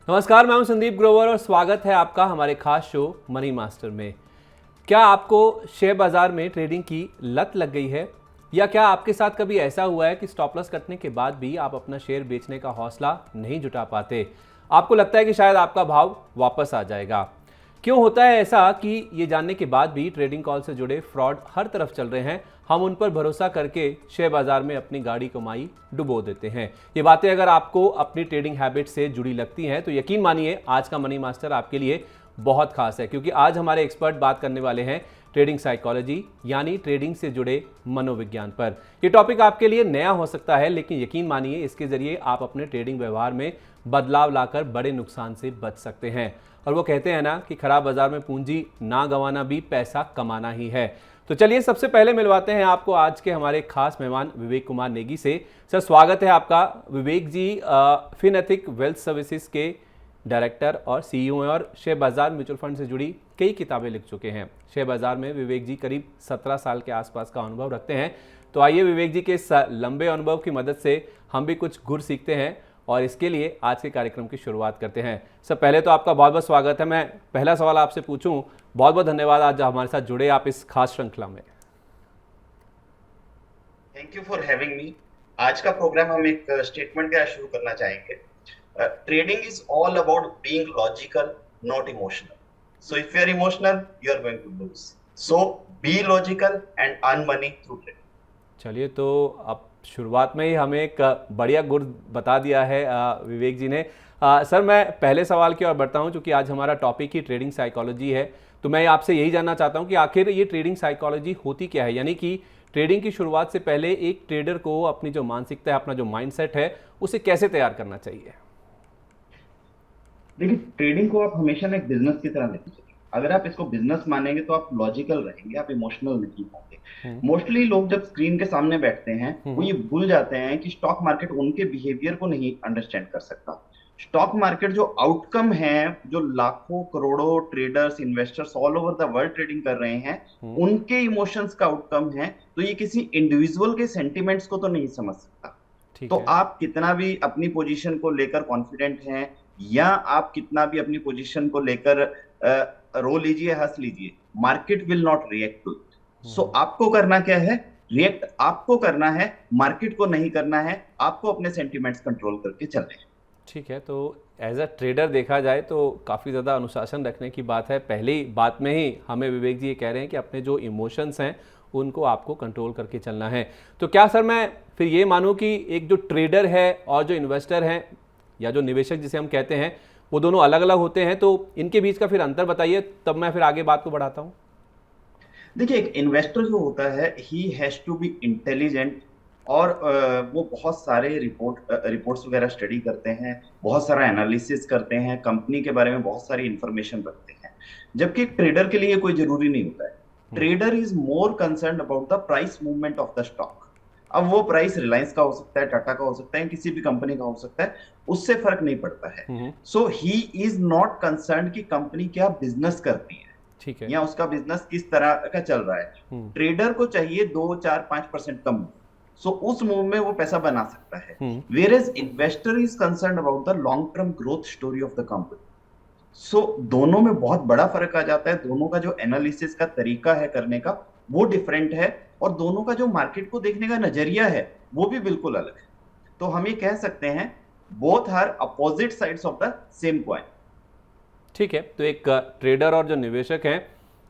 नमस्कार, मैं हूं संदीप ग्रोवर और स्वागत है आपका हमारे खास शो मनी मास्टर में। क्या आपको शेयर बाजार में ट्रेडिंग की लत लग गई है या क्या आपके साथ कभी ऐसा हुआ है कि स्टॉप लॉस कटने के बाद भी आप अपना शेयर बेचने का हौसला नहीं जुटा पाते? आपको लगता है कि शायद आपका भाव वापस आ जाएगा। क्यों होता है ऐसा कि ये जानने के बाद भी ट्रेडिंग कॉल से जुड़े फ्रॉड हर तरफ चल रहे हैं, हम उन पर भरोसा करके शेयर बाजार में अपनी गाड़ी कमाई डुबो देते हैं। ये बातें अगर आपको अपनी ट्रेडिंग हैबिट से जुड़ी लगती हैं तो यकीन मानिए आज का मनी मास्टर आपके लिए बहुत खास है, क्योंकि आज हमारे एक्सपर्ट बात करने वाले हैं ट्रेडिंग साइकोलॉजी यानी ट्रेडिंग से जुड़े मनोविज्ञान पर। यह टॉपिक आपके लिए नया हो सकता है, लेकिन यकीन मानिए इसके जरिए आप अपने ट्रेडिंग व्यवहार में बदलाव लाकर बड़े नुकसान से बच सकते हैं। और वो कहते हैं ना कि खराब बाजार में पूंजी ना गंवाना भी पैसा कमाना ही है। तो चलिए सबसे पहले मिलवाते हैं आपको आज के हमारे खास मेहमान विवेक कुमार नेगी से। सर, स्वागत है आपका। विवेक जी फिनएथिक वेल्थ सर्विसेज के डायरेक्टर और सीईओ हैं और शेयर बाजार म्यूचुअल फंड से जुड़ी कई किताबें लिख चुके हैं। शेयर बाजार में विवेक जी करीब 17 साल के आसपास का अनुभव रखते हैं। तो आइए विवेक जी के इस लंबे अनुभव की मदद से हम भी कुछ गुर सीखते हैं और इसके लिए आज के कार्यक्रम की शुरुआत करते हैं। सर, पहले तो आपका बहुत बहुत स्वागत है। मैं पहला सवाल आपसे पूछूं, बहुत बहुत धन्यवाद आज हमारे साथ जुड़े आप इस खास श्रृंखला में। Thank you for having me. आज का प्रोग्राम हम एक स्टेटमेंट के साथ शुरू करना चाहेंगे। Trading is all about being logical, not emotional. So if you are emotional, you are going to lose. So be logical and earn money through trading. चलिए, तो अब शुरुआत में ही हमें एक बढ़िया गुर बता दिया है विवेक जी ने। सर, मैं पहले सवाल की ओर बढ़ता हूं, क्योंकि आज हमारा टॉपिक ही ट्रेडिंग साइकोलॉजी है। तो मैं आपसे यही जानना चाहता हूं कि आखिर ये ट्रेडिंग साइकोलॉजी होती क्या है, यानी कि ट्रेडिंग की शुरुआत से पहले एक ट्रेडर को अपनी जो मानसिकता है, अपना जो माइंडसेट है, उसे कैसे तैयार करना चाहिए? देखिए, ट्रेडिंग को आप हमेशा ना एक बिजनेस की तरह लेते चलिए। अगर आप इसको बिजनेस मानेंगे तो आप लॉजिकल रहेंगे, आप इमोशनल नहीं होंगे। हम्म। मोस्टली लोग जब स्क्रीन के सामने बैठते हैं वो हम्म। ये भूल जाते हैं कि स्टॉक मार्केट उनके बिहेवियर को नहीं अंडरस्टैंड कर सकता। स्टॉक मार्केट जो आउटकम है, जो लाखों करोड़ों traders investors all over the world trading कर रहे हैं, हम्म। उनके इमोशंस का आउटकम है। तो ये किसी इंडिविजुअल के सेंटिमेंट्स को तो नहीं समझ सकता। तो ठीक है। आप कितना भी अपनी पोजीशन को लेकर कॉन्फिडेंट हैं या आप कितना भी अपनी पोजीशन को लेकर रो लीजिए, हंस लीजिए, market will not react to it. So hmm. आपको करना क्या है? रिएक्ट आपको करना है, मार्केट को नहीं करना है। आपको अपने सेंटिमेंट्स कंट्रोल करके चलने हैं। ठीक है, तो एज अ ट्रेडर देखा जाए तो काफ़ी ज़्यादा अनुशासन रखने की बात है। पहली बात में ही हमें विवेक जी ये कह रहे हैं कि अपने जो इमोशंस हैं उनको आपको कंट्रोल करके चलना है। तो क्या सर मैं फिर ये मानूं कि एक जो ट्रेडर है और जो इन्वेस्टर हैं या जो निवेशक जिसे हम कहते हैं, वो दोनों अलग अलग होते हैं? तो इनके बीच का फिर अंतर बताइए, तब मैं फिर आगे बात को बढ़ाता हूँ। देखिए, एक इन्वेस्टर जो होता है he has to be intelligent. और वो बहुत सारे रिपोर्ट्स वगैरह स्टडी करते हैं, बहुत सारा एनालिसिस करते हैं, कंपनी के बारे में बहुत सारी इंफॉर्मेशन रखते हैं। जबकि एक ट्रेडर के लिए कोई जरूरी नहीं होता है। Hmm. Trader is more concern about the price movement of the stock. अब वो प्राइस रिलायंस का हो सकता है, टाटा का हो सकता है, किसी भी कंपनी का हो सकता है, उससे फर्क नहीं पड़ता है। हम्म। सो ही इज नॉट कंसर्न कि कंपनी क्या बिजनेस करती है ठीक है। या उसका बिजनेस किस तरह का चल रहा है। हम्म। ट्रेडर को चाहिए 2 4 5% कम मूव। सो उस मूव में वो पैसा बना सकता है। Hmm. Where as investor is concern about the long term growth story of the company. So दोनों में बहुत बड़ा फर्क आ जाता है। दोनों का जो एनालिसिस का तरीका है करने का, वो डिफरेंट है। और दोनों का जो मार्केट को देखने का नजरिया है वो भी बिल्कुल अलग है। तो हम ये कह सकते हैं both are opposite sides of the same coin. ठीक है, तो एक ट्रेडर और जो निवेशक हैं,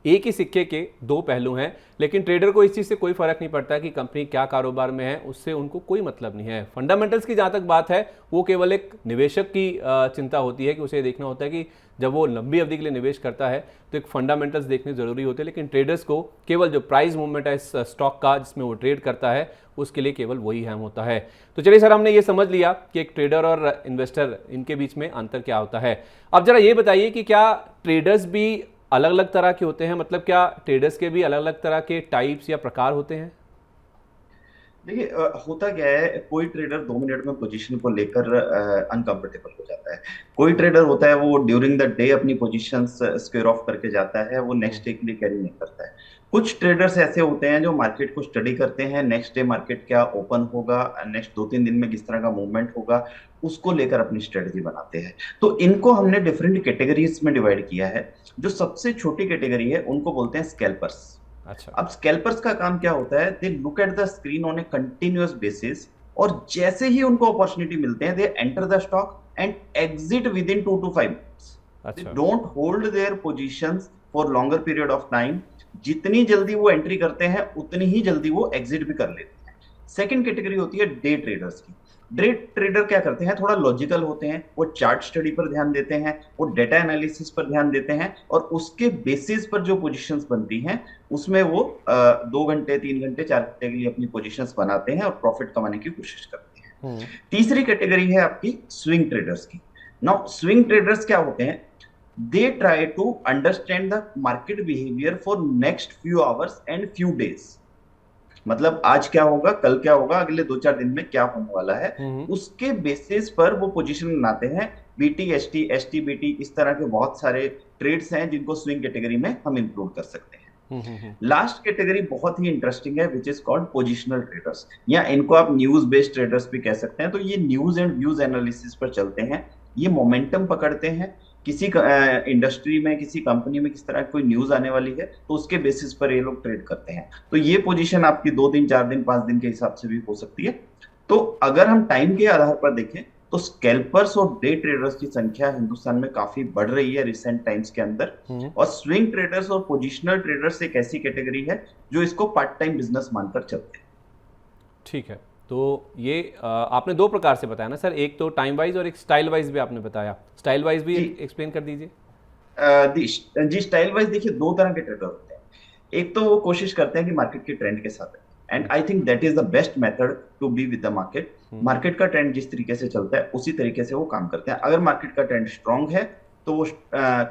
एक ही सिक्के के दो पहलू हैं, लेकिन ट्रेडर को इस चीज़ से कोई फर्क नहीं पड़ता कि कंपनी क्या कारोबार में है, उससे उनको कोई मतलब नहीं है। फंडामेंटल्स की जहाँ तक बात है, वो केवल एक निवेशक की चिंता होती है कि उसे देखना होता है कि जब वो लंबी अवधि के लिए निवेश करता है तो एक फंडामेंटल्स देखने ज़रूरी होते हैं। लेकिन ट्रेडर्स को केवल जो प्राइस मूवमेंट है इस स्टॉक का जिसमें वो ट्रेड करता है, उसके लिए केवल वही अहम होता है। तो चलिए सर, हमने ये समझ लिया कि एक ट्रेडर और इन्वेस्टर इनके बीच में अंतर क्या होता है। अब जरा ये बताइए कि क्या ट्रेडर्स भी अलग अलग तरह के होते हैं? मतलब क्या ट्रेडर्स के भी अलग अलग तरह के टाइप्स या प्रकार होते हैं? देखिए होता क्या है, कोई ट्रेडर 2 मिनट में पोजीशन को लेकर अनकंफर्टेबल हो जाता है। कोई ट्रेडर होता है वो ड्यूरिंग द डे अपनी पोजीशंस स्क्वेयर ऑफ करके जाता है, वो हम्म। नेक्स्ट डे के लिए कैरी नहीं करता है। कुछ ट्रेडर्स ऐसे होते हैं जो मार्केट को स्टडी करते हैं, नेक्स्ट डे मार्केट क्या ओपन होगा, नेक्स्ट 2-3 दिन में किस तरह का मूवमेंट होगा, उसको लेकर अपनी स्ट्रेटजी बनाते हैं। तो इनको हमने डिफरेंट कैटेगरीज में डिवाइड किया है। जो सबसे छोटी कैटेगरी है उनको बोलते हैं स्कैल्पर्स। अच्छा। अब स्कैल्पर्स का काम क्या होता है, they look at the screen on a continuous basis, और जैसे ही उनको अपॉर्चुनिटी मिलते हैं they enter the stock and exit within 2 to 5 minutes. They अच्छा। Don't hold their positions for longer period of time. जितनी जल्दी वो एंट्री करते हैं उतनी ही जल्दी वो एग्जिट भी कर लेते हैं। सेकंड कैटेगरी होती है डे ट्रेडर्स की। डे ट्रेडर क्या करते हैं, थोड़ा लॉजिकल होते हैं, वो चार्ट स्टडी पर ध्यान देते हैं, वो डेटा एनालिसिस पर ध्यान देते हैं, और उसके बेसिस पर जो पोजीशंस बनती हैं उसमें वो 2 घंटे 3 घंटे 4 घंटे के लिए अपनी पोजीशंस बनाते हैं और प्रॉफिट कमाने की कोशिश करते हैं। हम्म। तीसरी कैटेगरी है आपकी स्विंग ट्रेडर्स की। नाउ स्विंग ट्रेडर्स क्या होते हैं, they try to understand the market behaviour for next few hours and few days. मतलब आज क्या होगा, कल क्या होगा, अगले 2-4 दिन में क्या होने वाला है, हम्म। उसके बेसिस पर वो पोजीशन बनाते हैं। बीटी एसटी एसटी बीटी इस तरह के बहुत सारे ट्रेड्स हैं जिनको स्विंग कैटेगरी में हम इंक्लूड कर सकते हैं। हम्म। लास्ट कैटेगरी बहुत ही इंटरेस्टिंग है, which is called positional traders, या इनको आप न्यूज बेस्ड ट्रेडर्स भी कह सकते हैं। तो ये न्यूज एंड व्यूज एनालिसिस पर चलते हैं, ये मोमेंटम पकड़ते हैं। किसी इंडस्ट्री में, किसी कंपनी में किस तरह की कोई न्यूज आने वाली है तो उसके बेसिस पर ये लोग ट्रेड करते हैं। तो ये पोजीशन आपकी 2 दिन 4 दिन 5 दिन के हिसाब से भी हो सकती है। तो अगर हम टाइम के आधार पर देखें तो स्कैल्पर्स और डे ट्रेडर्स की संख्या हिंदुस्तान में काफी बढ़ रही है रिसेंट टाइम्स के अंदर। हम्म। और स्विंग ट्रेडर्स और पोजिशनल ट्रेडर्स एक ऐसी कैटेगरी है जो इसको पार्ट टाइम बिजनेस मानकर चलते हैं। ठीक है। तो ये आपने दो प्रकार से बताया ना सर, एक तो टाइम वाइज और एक स्टाइल वाइज भी आपने बताया। स्टाइल वाइज भी जी एक्सप्लेन कर दीजिए। जी स्टाइल वाइज देखिए, 2 तरह के ट्रेडर होते हैं। एक तो वो कोशिश करते हैं कि मार्केट के ट्रेंड के साथ, and I think that is the best method to be with the market. Market का ट्रेंड जिस तरीके से चलता है उसी तरीके से वो काम करते हैं। अगर मार्केट का ट्रेंड स्ट्रांग है तो वो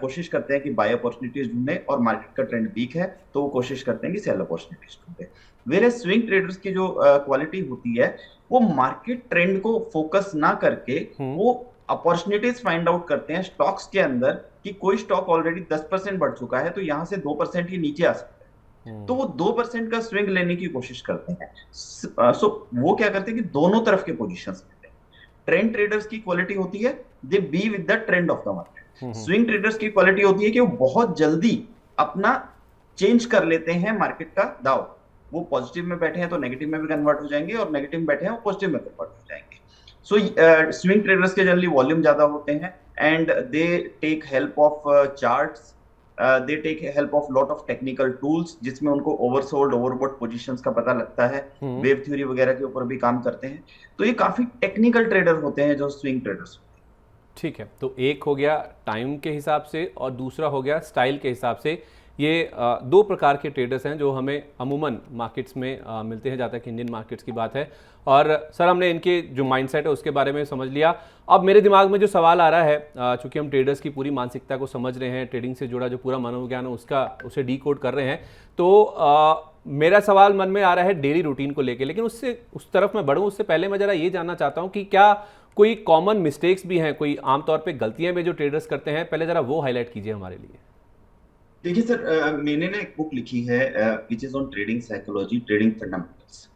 कोशिश करते हैं कि बाय अपॉर्चुनिटीज ढूंढे, और मार्केट का ट्रेंड वीक है तो वो कोशिश करते हैं कि सेल अपॉर्चुनिटीज ढूंढे। वेरे स्विंग ट्रेडर्स की जो क्वालिटी होती है, वो मार्केट ट्रेंड को फोकस ना करके वो अपॉर्चुनिटीज फाइंड आउट करते हैं स्टॉक्स के अंदर, कि कोई स्टॉक ऑलरेडी 10% बढ़ चुका है तो यहां से 2% ही नीचे आ सकता है, तो वो 2% का स्विंग लेने की कोशिश करते हैं। सो वो क्या करते हैं कि दोनों तरफ के पोजीशंस लेते हैं। ट्रेंड ट्रेडर्स की क्वालिटी होती है दे B with the trend of the market. Swing traders की क्वालिटी होती है कि वो बहुत जल्दी अपना चेंज कर लेते हैं मार्केट का दाव। वो पॉजिटिव में बैठे हैं तो नेगेटिव में भी कन्वर्ट हो जाएंगे, और नेगेटिव में बैठे हैं वो पॉजिटिव में कन्वर्ट हो जाएंगे। सो स्विंग ट्रेडर्स के जनरली वॉल्यूम ज्यादा होते हैं, and they take help of charts, they take help of lot of technical tools, जिसमें उनको ओवरसोल्ड ओवरबॉट पोजीशंस का पता लगता है, वेव थ्योरी वगैरह के ऊपर भी काम करते हैं। तो ये काफी टेक्निकल ट्रेडर होते हैं जो स्विंग ट्रेडर्स होते हैं। ठीक है। तो एक हो गया टाइम के हिसाब से और दूसरा हो गया स्टाइल के हिसाब से। ये दो प्रकार के ट्रेडर्स हैं जो हमें अमूमन मार्केट्स में मिलते हैं, जहाँ तक इंडियन मार्केट्स की बात है। और सर हमने इनके जो माइंडसेट है उसके बारे में समझ लिया। अब मेरे दिमाग में जो सवाल आ रहा है, चूंकि हम ट्रेडर्स की पूरी मानसिकता को समझ रहे हैं, ट्रेडिंग से जुड़ा जो पूरा मनोविज्ञान है उसे डीकोड कर रहे हैं, तो मेरा सवाल मन में आ रहा है डेली रूटीन को लेके। लेकिन उससे उस तरफ मैं बढ़ूँ उससे पहले मैं ज़रा ये जानना चाहता हूँ कि क्या कोई कॉमन मिस्टेक्स भी हैं, कोई आमतौर पे गलतियां भी जो ट्रेडर्स करते हैं, पहले ज़रा वो हाईलाइट कीजिए हमारे लिए। देखिए सर, मैंने ना एक बुक लिखी है which is on trading psychology, trading fundamentals.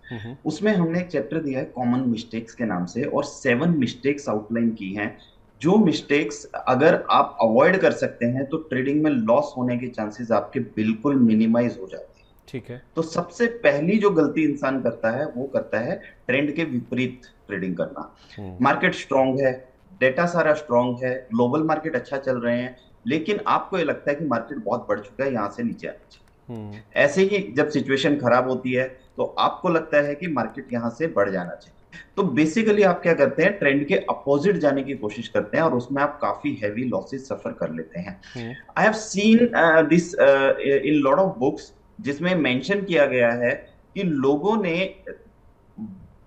उसमें हमने एक चैप्टर दिया है कॉमन मिस्टेक्स के नाम से, और 7 मिस्टेक्स आउटलाइन की हैं। जो मिस्टेक्स अगर आप अवॉइड कर सकते हैं तो ट्रेडिंग में लॉस होने के चांसेस आपके बिल्कुल मिनिमाइज हो जाते हैं। ठीक है। तो सबसे पहली जो गलती इंसान करता है वो करता है ट्रेंड के विपरीत ट्रेडिंग करना। मार्केट स्ट्रांग है, डेटा सारा स्ट्रांग है, ग्लोबल मार्केट अच्छा चल रहे हैं, लेकिन आपको ये लगता है कि मार्केट बहुत बढ़ चुका है, यहां से नीचे आना चाहिए। ऐसे ही जब सिचुएशन खराब होती है तो आपको लगता है कि मार्केट यहां से बढ़ जाना चाहिए। तो बेसिकली आप क्या करते हैं, ट्रेंड के अपोजिट जाने की कोशिश करते हैं, और उसमें आप काफी हैवी लॉसेस सफर कर लेते हैं। I have seen this in lot of books, जिसमें मेंशन किया गया है कि लोगों ने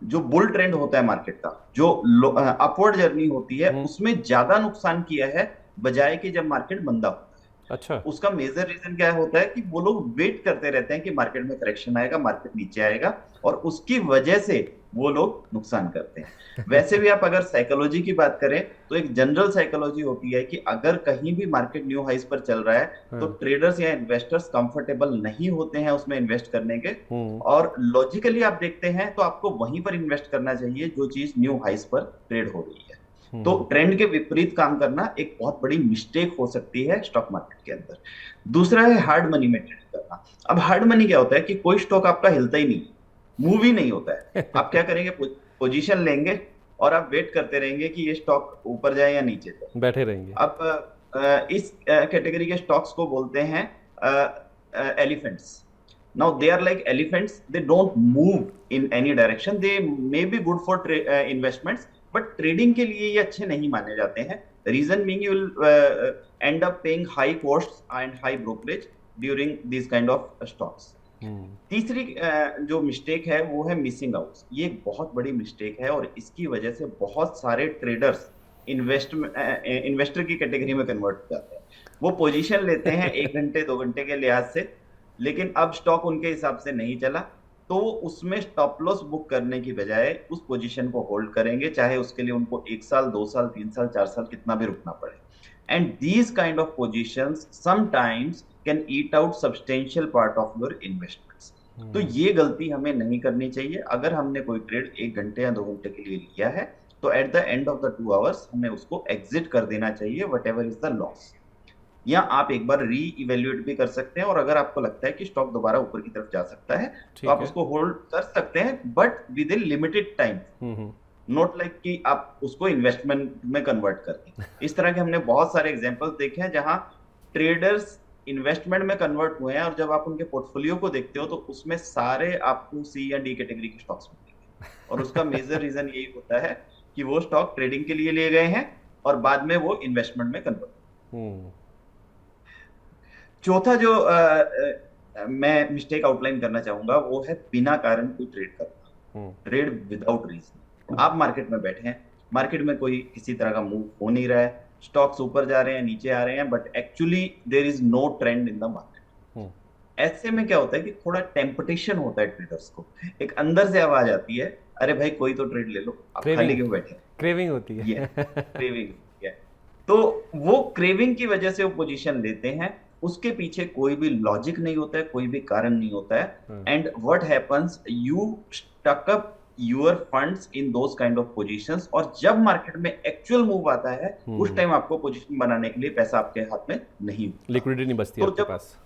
जो बुल ट्रेंड होता है मार्केट का, जो अपवर्ड जर्नी होती है, उसमें ज्यादा नुकसान किया है बजाय कि जब मार्केट मंदा होता है। अच्छा। उसका मेजर रीजन क्या होता है कि वो लोग वेट करते रहते हैं कि मार्केट में करेक्शन आएगा, मार्केट नीचे आएगा, और उसकी वजह से वो लोग नुकसान करते हैं। वैसे भी आप अगर साइकोलॉजी की बात करें तो एक जनरल साइकोलॉजी होती है कि अगर कहीं भी मार्केट न्यू हाइस पर चल रहा है तो हाँ। ट्रेडर्स या इन्वेस्टर्स कंफर्टेबल नहीं होते हैं उसमें इन्वेस्ट करने के। हम्म। और लॉजिकली आप देखते हैं तो आपको वहीं पर इन्वेस्ट करना चाहिए जो चीज न्यू हाइस पर ट्रेड हो रही है। तो हम्म। ट्रेंड के विपरीत काम करना एक बहुत बड़ी मिस्टेक हो सकती है स्टॉक मार्केट के अंदर। दूसरा है हार्ड मनी में ट्रेड करना। अब हार्ड मनी क्या होता है कि कोई स्टॉक आपका हिलता ही नहीं, मूव ही नहीं होता है। आप क्या करेंगे, पोजीशन लेंगे और आप वेट करते रहेंगे कि ये स्टॉक ऊपर जाए या नीचे जाए। बैठे रहेंगे। अब इस कैटेगरी के स्टॉक्स को बोलते हैं elephants. Now they are like elephants, they don't move in any direction, they may be good for investments, but trading के लिए ये अच्छे नहीं माने जाते हैं। Reason being you will end up paying high costs and high brokerage during this kind of stocks. Hmm. तीसरी जो मिस्टेक है वो है मिसिंग आउट। ये एक बहुत बड़ी मिस्टेक है और इसकी वजह से बहुत सारे ट्रेडर्स इन्वेस्टर की कैटेगरी में कन्वर्ट हो जाते हैं। वो पोजीशन लेते हैं 1 घंटे 2 घंटे के लिहाज से, लेकिन अब स्टॉक उनके हिसाब से नहीं चला तो वो उसमें स्टॉप लॉस बुक करने की बजाय उस पोजीशन को होल्ड करेंगे, चाहे उसके लिए उनको 1 साल 2 साल 3 साल 4 साल कितना भी रुकना पड़े। And these kind of positions sometimes can eat out substantial part of your investments. तो ये गलती हमें नहीं करनी चाहिए। अगर हमने कोई ट्रेड 1 घंटे या 2 घंटे के लिए लिया है तो eight the end of the 2 hours हमें उसको एग्जिट कर देना चाहिए, what ever is the loss. या आप एक बार री इवेल्युएट भी कर सकते हैं और अगर आपको लगता है कि स्टॉक दोबारा ऊपर की तरफ जा सकता है तो ठीक आप है। उसको होल्ड कर सकते हैं, but with in limited time. Hmm. Not like कि आप उसको इन्वेस्टमेंट में कन्वर्ट कर दें। इस तरह के हमने बहुत सारे एग्जांपल्स देखे हैं जहां ट्रेडर्स इन्वेस्टमेंट में कन्वर्ट हुए हैं और जब आप उनके पोर्टफोलियो को देखते हो तो उसमें सारे आपको सी या डी कैटेगरी के स्टॉक्स मिलेंगे। और उसका मेजर रीजन यही होता है कि वो स्टॉक ट्रेडिंग के लिए लिए गए हैं और बाद में वो इन्वेस्टमेंट में कन्वर्ट। हम्म। चौथा जो मैं मिस्टेक आउटलाइन करना चाहूंगा वो है बिना कारण कोई ट्रेड करना, ट्रेड विदाउट रीजन। आप मार्केट में बैठे हैं, मार्केट में कोई किसी तरह का मूव हो नहीं रहा है, स्टॉक्स ऊपर जा रहे हैं नीचे आ रहे हैं, but actually there is no trend in the market. ऐसे में क्या होता है कि थोड़ा टेम्पटेशन होता है ट्रेडर्स को, एक अंदर से आवाज आती है, अरे भाई कोई तो ट्रेड ले लो, आप खाली क्यों बैठे हैं। क्रेविंग होती है। ये क्रेविंग है। तो वो क्रेविंग की वजह से वो पोजीशन लेते हैं, उसके पीछे कोई भी लॉजिक नहीं होता है, कोई भी कारण नहीं होता है। And what happens, you stuck up your funds in those kind of positions, और जब मार्केट में एक्चुअल मूव आता है उस टाइम आपको पोजीशन बनाने के लिए पैसा आपके हाथ में नहीं होता, लिक्विडिटी नहीं बचती तो आपके पास।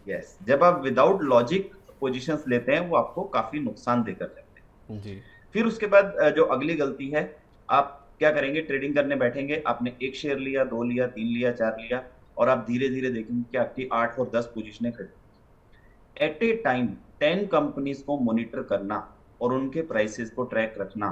यस, जब आप विदाउट लॉजिक पोजीशंस लेते हैं वो आपको काफी नुकसान देकर जाते हैं जी। फिर उसके बाद जो अगली गलती है, आप क्या करेंगे, ट्रेडिंग करने बैठेंगे, आपने 1 शेयर लिया, 2 लिया, 3 लिया, 4 लिया, और आप धीरे धीरे देखेंगे कि आपकी 8 और 10 पोजीशनें खड़ी। एट ए टाइम 10 कंपनीज को मॉनिटर करना और उनके प्राइसेस को ट्रैक रखना,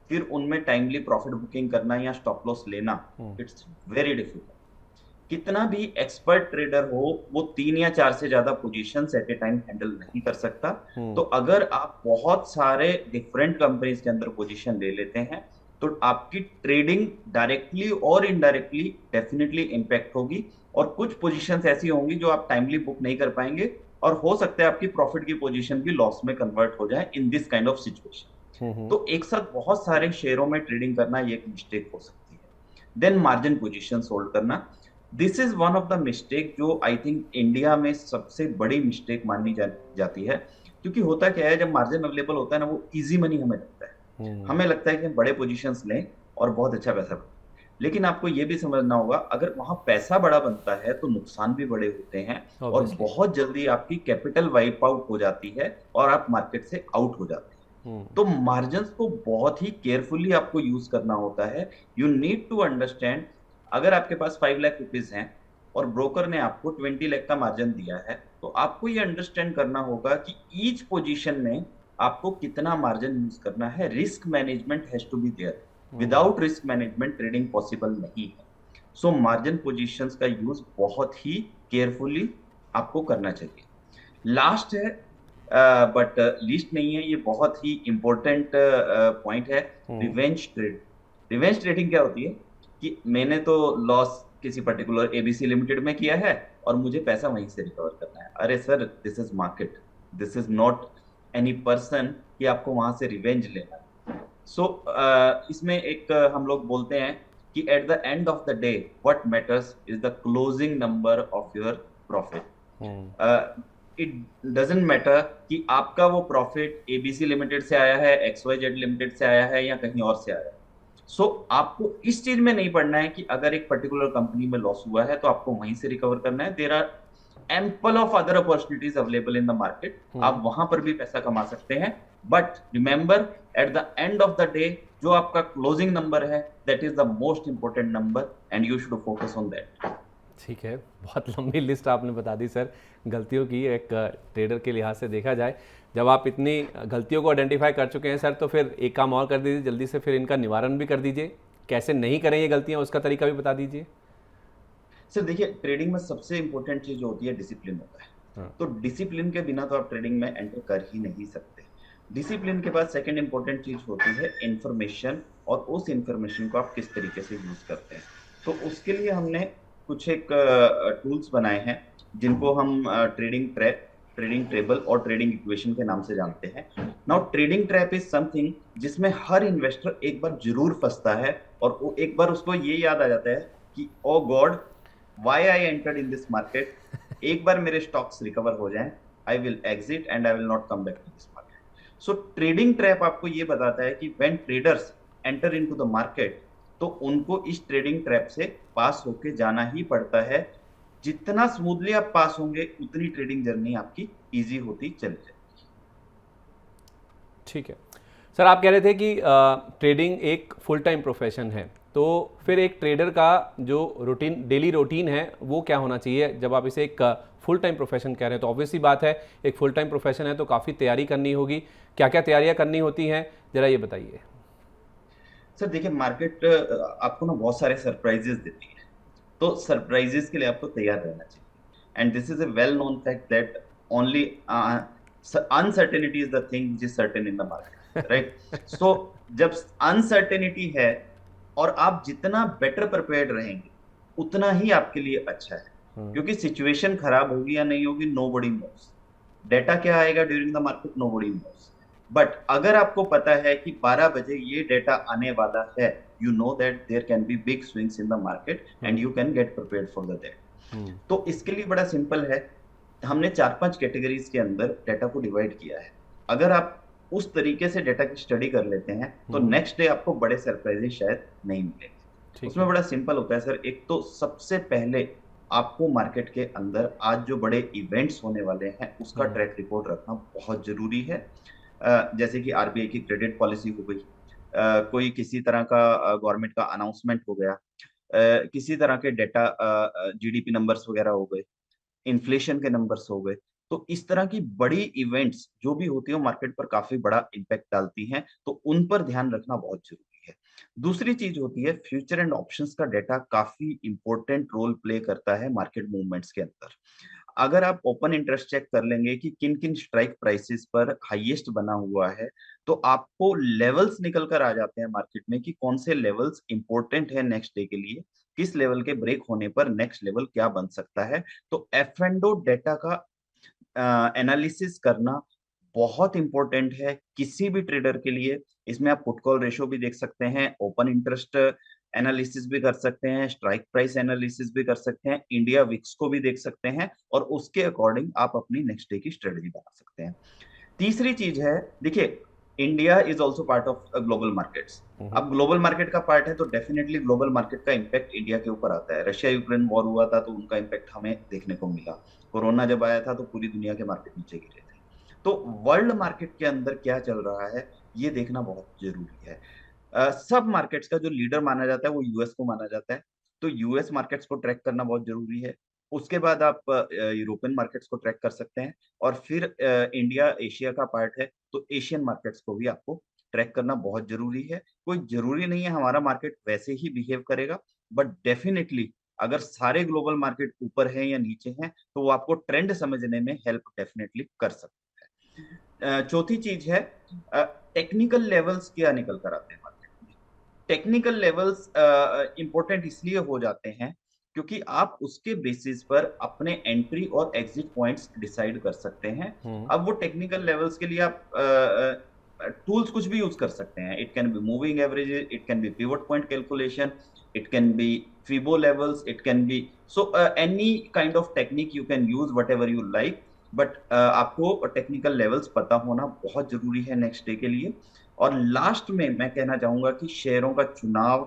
फिर उनमें टाइमली प्रॉफिट बुकिंग करना या स्टॉप लॉस लेना, इट्स वेरी डिफिकल्ट। कितना भी एक्सपर्ट ट्रेडर हो वो 3 या 4 से ज्यादा positions at a time handle नहीं कर सकता। तो अगर आप बहुत सारे डिफरेंट कंपनीज के अंदर पोजीशन ले लेते हैं तो आपकी ट्रेडिंग डायरेक्टली और इनडायरेक्टली डेफिनेटली इंपैक्ट होगी, और कुछ पोजीशंस ऐसी होंगी जो आप टाइमली बुक नहीं कर पाएंगे और हो सकता है आपकी प्रॉफिट की पोजीशन भी लॉस में कन्वर्ट हो जाए in this kind of situation. तो एक साथ बहुत सारे शेयरों में ट्रेडिंग करना ये एक मिस्टेक हो सकती है। देन मार्जिन पोजीशन होल्ड करना, this is one of the mistake जो आई थिंक इंडिया में सबसे बड़ी मिस्टेक मानी जाती है। क्योंकि होता क्या है, जब मार्जिन अवेलेबल होता है ना, वो इजी मनी हमें लगता है, हमें लगता है कि हम बड़े पोजीशंस लें और बहुत अच्छा पैसा बने। लेकिन आपको ये भी समझना होगा, अगर वहां पैसा बड़ा बनता है तो नुकसान भी बड़े होते हैं और बहुत जल्दी आपकी कैपिटल वाइप आउट हो जाती है और आप मार्केट से आउट हो जाते हैं। तो मार्जिन को बहुत ही केयरफुली आपको यूज करना होता है। यू नीड टू अंडरस्टैंड, अगर आपके पास 5 लाख रुपीज हैं और ब्रोकर ने आपको 20 लाख का मार्जिन दिया है, तो आपको ये अंडरस्टैंड करना होगा कि ईच पोजीशन में आपको कितना मार्जिन यूज करना है। Risk management has to be there, without risk management trading possible नहीं है। सो मार्जिन पोजीशंस का यूज बहुत ही केयरफुली आपको करना चाहिए। लास्ट है बट लीस्ट नहीं है, ये बहुत ही इंपॉर्टेंट पॉइंट है, रिवेंज ट्रेड। रिवेंज ट्रेडिंग क्या होती है कि मैंने तो लॉस किसी पर्टिकुलर एबीसी लिमिटेड में किया है और मुझे पैसा वहीं से रिकवर करना है। अरे sir, this is market, this is not any person कि आपको वहां से रिवेंज लेना है। सो इसमें एक हम लोग बोलते हैं कि eight the end of the day what matters is the closing number of your hmm. Profit. It doesn't matter कि आपका वो प्रॉफिट एबीसी लिमिटेड से आया है, XYZ लिमिटेड से आया है, या कहीं और से आया है। सो आपको इस चीज में नहीं पड़ना है कि अगर एक पर्टिकुलर कंपनी में लॉस हुआ है तो आपको वहीं से रिकवर करना है। There are ample of other opportunities available in the market, आप वहां पर भी पैसा कमा सकते हैं। But remember, at the end of the day जो आपका क्लोजिंग नंबर है, that is the most important number and you should focus on that. ठीक है, बहुत लंबी लिस्ट आपने बता दी सर गलतियों की, एक ट्रेडर के लिहाज से देखा जाए। जब आप इतनी गलतियों को आइडेंटिफाई कर चुके हैं सर, तो फिर एक काम और कर दीजिए जल्दी से, फिर इनका निवारण भी कर दीजिए। कैसे नहीं करें ये गलतियां, उसका तरीका भी बता दीजिए। सर देखिए, ट्रेडिंग में सबसे इंपॉर्टेंट चीज जो होती है डिसिप्लिन होता है। हाँ। तो डिसिप्लिन के बिना तो आप ट्रेडिंग में एंटर कर ही नहीं सकते। डिसिप्लिन के बाद सेकंड इंपॉर्टेंट चीज होती है इंफॉर्मेशन, और उस इंफॉर्मेशन को आप किस तरीके से यूज करते हैं। तो उसके लिए हमने कुछ एक टूल्स बनाए हैं जिनको हम ट्रेडिंग ट्रैप, ट्रेडिंग टेबल और ट्रेडिंग इक्वेशन के नाम से जानते हैं। Now trading trap is something जिसमें हर इन्वेस्टर एक बार जरूर फंसता है, और वो एक बार उसको ये याद आ जाता है कि oh God, why I entered in this market. एक बार मेरे स्टॉक्स रिकवर हो जाएं, I will exit and I will not come back to this market. So trading trap आपको ये बताता है कि when traders enter into the market, तो उनको इस ट्रेडिंग ट्रैप से पास होके जाना ही पड़ता है। जितना स्मूथली आप पास होंगे, उतनी ट्रेडिंग जर्नी आपकी इजी होती चली जाएगी। ठीक है सर, आप कह रहे थे कि ट्रेडिंग एक फुल टाइम प्रोफेशन है, तो फिर एक ट्रेडर का जो रूटीन, डेली रूटीन है, वो क्या होना चाहिए? जब आप इसे एक फुल टाइम प्रोफेशन कह रहे हैं, तो ऑब्वियसली बात है, एक फुल टाइम प्रोफेशन है तो काफ़ी तैयारी करनी होगी। क्या क्या तैयारियां करनी होती हैं, ज़रा ये बताइए। सर देखिए, मार्केट आपको ना बहुत सारे सरप्राइजेस देती है, तो सरप्राइजेस के लिए आपको तैयार रहना चाहिए। And this is a well known fact that only uncertainty is the thing which is certain in the market, right? So जब अनसर्टेनिटी है और आप जितना बेटर प्रिपेयर्ड रहेंगे, उतना ही आपके लिए अच्छा है। क्योंकि सिचुएशन खराब होगी या नहीं होगी, नो बडी नोस। डेटा क्या आएगा during the market, nobody knows. But अगर आपको पता है कि 12 बजे ये डेटा आने वाला है, you know that there can be big swings in the market and you can get prepared for the that. तो इसके लिए बड़ा सिंपल है, हमने 4-5 कैटेगरीज के अंदर डेटा को डिवाइड किया है। अगर आप उस तरीके से डेटा की स्टडी कर लेते हैं, तो नेक्स्ट डे आपको बड़े सरप्राइजेस शायद नहीं मिलेंगे। उसमें बड़ा सिंपल होता है सर। एक तो सबसे पहले आपको मार्केट के अंदर आज जो बड़े इवेंट्स होने वाले हैं, उसका ट्रैक रिकॉर्ड रखना बहुत जरूरी है। जैसे कि आरबीआई की क्रेडिट पॉलिसी हो गई, कोई किसी तरह का गवर्नमेंट का अनाउंसमेंट हो गया, किसी तरह के डेटा, जीडीपी नंबर्स वगैरह हो गए, इन्फ्लेशन के नंबर्स हो गए। तो इस तरह की बड़ी इवेंट्स जो भी होती है, मार्केट पर काफी बड़ा इम्पैक्ट डालती हैं, तो उन पर ध्यान रखना बहुत जरूरी है। दूसरी चीज होती है, फ्यूचर एंड ऑप्शंस का डेटा काफी इंपॉर्टेंट रोल प्ले करता है मार्केट मूवमेंट्स के अंदर। अगर आप ओपन इंटरेस्ट चेक कर लेंगे कि किन किन स्ट्राइक प्राइसेस पर हाईएस्ट बना हुआ है, तो आपको लेवल्स निकल कर आ जाते हैं मार्केट में कि कौन से लेवल्स इंपॉर्टेंट है नेक्स्ट डे के लिए, किस लेवल के ब्रेक होने पर नेक्स्ट लेवल क्या बन सकता है। तो एफ एंड ओ डेटा का एनालिसिस करना बहुत इंपॉर्टेंट है किसी भी ट्रेडर के लिए। इसमें आप पुट कॉल रेशो भी देख सकते हैं, ओपन इंटरेस्ट एनालिसिस भी कर सकते हैं, स्ट्राइक प्राइस एनालिसिस भी कर सकते हैं, इंडिया विक्स को भी देख सकते हैं, और उसके अकॉर्डिंग आप अपनी नेक्स्ट डे की स्ट्रेटजी बना सकते हैं। तीसरी चीज है, देखिए, India is also part of global markets. अब ग्लोबल मार्केट का पार्ट है, तो डेफिनेटली ग्लोबल मार्केट का इम्पैक्ट इंडिया के ऊपर आता है। रशिया यूक्रेन वॉर हुआ था, तो उनका इम्पैक्ट हमें देखने को मिला। कोरोना जब आया था, तो पूरी दुनिया के मार्केट नीचे गिरे थे। तो वर्ल्ड मार्केट के अंदर क्या चल रहा है, ये देखना बहुत जरूरी है। सब मार्केट्स का जो लीडर माना जाता है, वो यूएस को माना जाता है। तो यूएस मार्केट्स को ट्रैक करना बहुत जरूरी है। उसके बाद आप यूरोपियन मार्केट्स को ट्रैक कर सकते हैं, और फिर इंडिया एशिया का पार्ट है, तो एशियन मार्केट्स को भी आपको ट्रैक करना बहुत जरूरी है। कोई जरूरी नहीं है हमारा मार्केट वैसे ही बिहेव करेगा, बट डेफिनेटली अगर सारे ग्लोबल मार्केट ऊपर हैं या नीचे हैं, तो वो आपको ट्रेंड समझने में हेल्प डेफिनेटली कर सकता है। चौथी चीज है, टेक्निकल लेवल्स क्या निकल कर आते हैं मार्केट में। टेक्निकल लेवल्स इंपॉर्टेंट इसलिए हो जाते हैं क्योंकि आप उसके बेसिस पर अपने एंट्री और एग्जिट पॉइंट्स डिसाइड कर सकते हैं। अब वो टेक्निकल लेवल्स के लिए आप टूल्स कुछ भी यूज कर सकते हैं। It can be moving averages, it can be pivot point calculation, it can be fibo levels, it can be so any kind of technique you can use whatever you like, but आपको technical levels पता होना बहुत जरूरी है next day के लिए। और last में मैं कहना चाहूंगा कि शेयरों का चुनाव,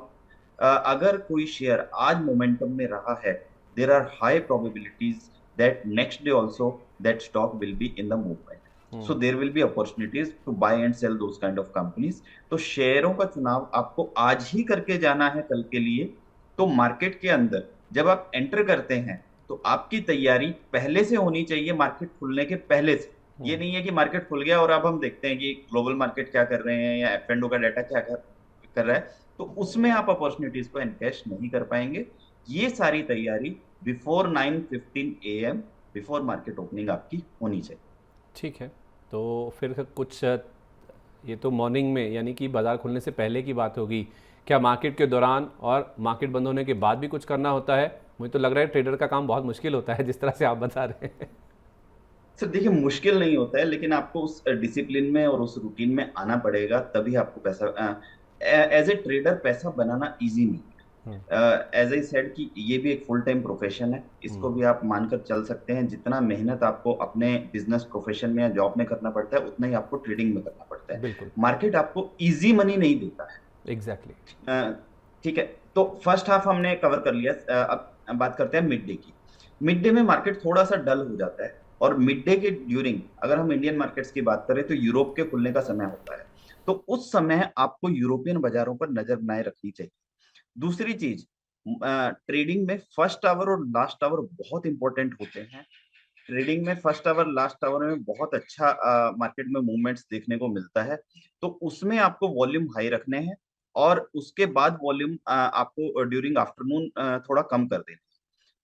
अगर कोई शेयर आज मोमेंटम में रहा है, there are high probabilities that next day also that stock will be in the movement, so there will be opportunities to buy and sell those kind of companies. तो शेयरों का चुनाव आपको आज ही करके जाना है कल के लिए। तो मार्केट के अंदर जब आप एंटर करते हैं तो आपकी तैयारी पहले से होनी चाहिए, मार्केट खुलने के पहले से। ये नहीं है कि मार्केट खुल गया और अब हम देखते हैं कि ग्लोबल मार्केट क्या कर रहे हैं या F&O का डाटा क्या कर रहा है, तो उसमें आप अपॉर्चुनिटीज को एनकैश नहीं कर पाएंगे। ये सारी तैयारी before 9:15 AM, before market opening आपकी होनी चाहिए। ठीक है, तो फिर कुछ ये तो मॉर्निंग में यानी कि बाजार खुलने से पहले की बात होगी, क्या मार्केट के दौरान और मार्केट बंद होने के बाद भी कुछ करना होता है? मुझे तो लग रहा है ट्रेडर का काम बहुत मुश्किल होता है जिस तरह से आप बता रहे हैं। सर देखिए, मुश्किल नहीं होता है, लेकिन आपको उस डिसिप्लिन में और उस रूटीन में आना पड़ेगा, तभी आपको पैसा, एज ए ट्रेडर पैसा बनाना इजी नहीं है। एज आई सेड कि ये भी एक फुल टाइम प्रोफेशन है, इसको भी आप मानकर चल सकते हैं। जितना मेहनत आपको अपने बिजनेस प्रोफेशन में या जॉब में करना पड़ता है, उतना ही आपको ट्रेडिंग में करना पड़ता है। बिल्कुल, मार्केट आपको इजी मनी नहीं देता है। एग्जैक्टली। ठीक है, तो फर्स्ट हाफ हमने कवर कर लिया। अब बात करते हैं मिड डे की। मिड डे में मार्केट थोड़ा सा डल हो जाता है, और मिड डे के ड्यूरिंग अगर हम इंडियन मार्केट्स की बात करें तो यूरोप के खुलने का समय होता है, तो उस समय आपको यूरोपियन बाजारों पर नजर बनाए रखनी चाहिए। दूसरी चीज, ट्रेडिंग में फर्स्ट आवर और लास्ट आवर बहुत इंपॉर्टेंट होते हैं। ट्रेडिंग में फर्स्ट आवर लास्ट आवर में बहुत अच्छा मार्केट में मूवमेंट्स देखने को मिलता है, तो उसमें आपको वॉल्यूम हाई रखने हैं, और उसके बाद वॉल्यूम आपको ड्यूरिंग आफ्टरनून थोड़ा कम कर देना है।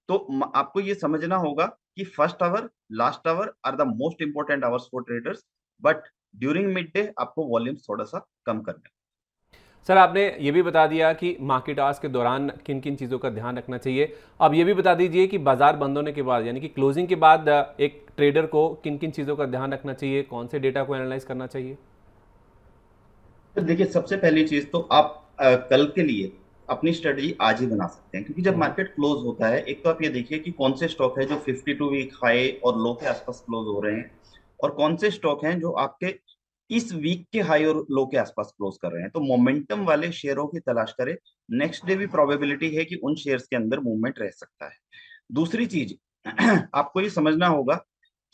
तो आपको ये समझना होगा कि first hour last hour are the most important hours for traders, but during mid day आपको वॉल्यूम थोड़ा सा कम करने हैं। सर आपने ये भी बता दिया कि मार्केट आवर्स के दौरान किन किन चीज़ों का ध्यान रखना चाहिए। अब ये भी बता दीजिए कि बाजार बंद होने के बाद यानी कि क्लोजिंग के बाद एक ट्रेडर को किन किन चीज़ों का ध्यान रखना चाहिए, कौन से डेटा को एनालाइज करना चाहिए? तो देखिए, सबसे पहली चीज तो आप कल के लिए अपनी स्ट्रेटजी आज ही बना सकते हैं, क्योंकि जब मार्केट क्लोज होता है, एक तो आप ये देखिए कि कौन से स्टॉक है जो 52 वीक हाई और लो के आसपास क्लोज हो रहे हैं, और कौन से स्टॉक हैं जो आपके इस वीक के हाई और लो के आसपास क्लोज कर रहे हैं। तो मोमेंटम वाले शेयरों की तलाश करें। नेक्स्ट डे भी प्रोबेबिलिटी है कि उन शेयर्स के अंदर मूवमेंट रह सकता है। दूसरी चीज आपको ये समझना होगा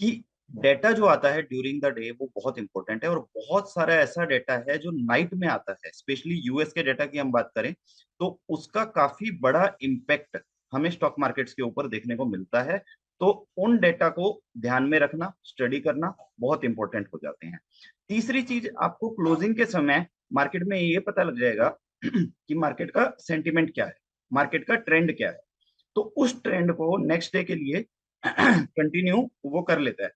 कि डेटा जो आता है ड्यूरिंग द डे वो बहुत इंपॉर्टेंट है, और बहुत सारा ऐसा डेटा है जो नाइट में आता है। स्पेशली यूएस के डेटा की हम बात करें तो उसका काफी बड़ा इम्पैक्ट हमें स्टॉक मार्केट्स के ऊपर देखने को मिलता है। तो उन डेटा को ध्यान में रखना, स्टडी करना बहुत इंपॉर्टेंट हो जाते हैं। तीसरी चीज, आपको क्लोजिंग के समय मार्केट में ये पता लग जाएगा कि मार्केट का सेंटिमेंट क्या है, मार्केट का ट्रेंड क्या है। तो उस ट्रेंड को नेक्स्ट डे के लिए कंटिन्यू वो कर लेता है।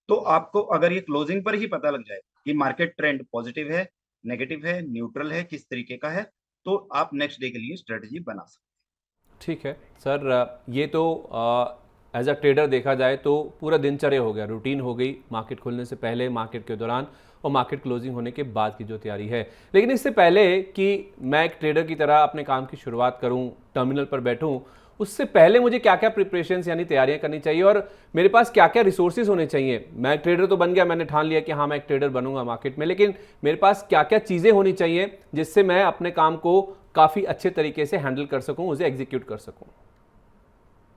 तो आपको अगर ये क्लोजिंग पर ही पता लग जाए कि मार्केट ट्रेंड पॉजिटिव है, नेगेटिव है, न्यूट्रल है, किस तरीके का है, तो आप नेक्स्ट डे के लिए स्ट्रेटजी बना सकते ठीक है सर, ये तो एज अ ट्रेडर देखा जाए तो पूरा दिनचर्या हो गया, रूटीन हो गई, मार्केट खुलने से पहले, मार्केट के दौरान और मार्केट क्लोजिंग होने के बाद की जो तैयारी है। लेकिन इससे पहले कि मैं एक ट्रेडर की तरह अपने काम की शुरुआत करूं, टर्मिनल पर बैठूं, उससे पहले मुझे क्या क्या प्रिपरेशंस यानी तैयारियां करनी चाहिए और मेरे पास क्या क्या रिसोर्सेज होने चाहिए? मैं ट्रेडर तो बन गया, मैंने ठान लिया कि हाँ मैं एक ट्रेडर बनूंगा मार्केट में, लेकिन मेरे पास क्या क्या चीज़ें होनी चाहिए जिससे मैं अपने काम को काफ़ी अच्छे तरीके से हैंडल कर सकूं, उसे एग्जीक्यूट कर सकूं? हैं।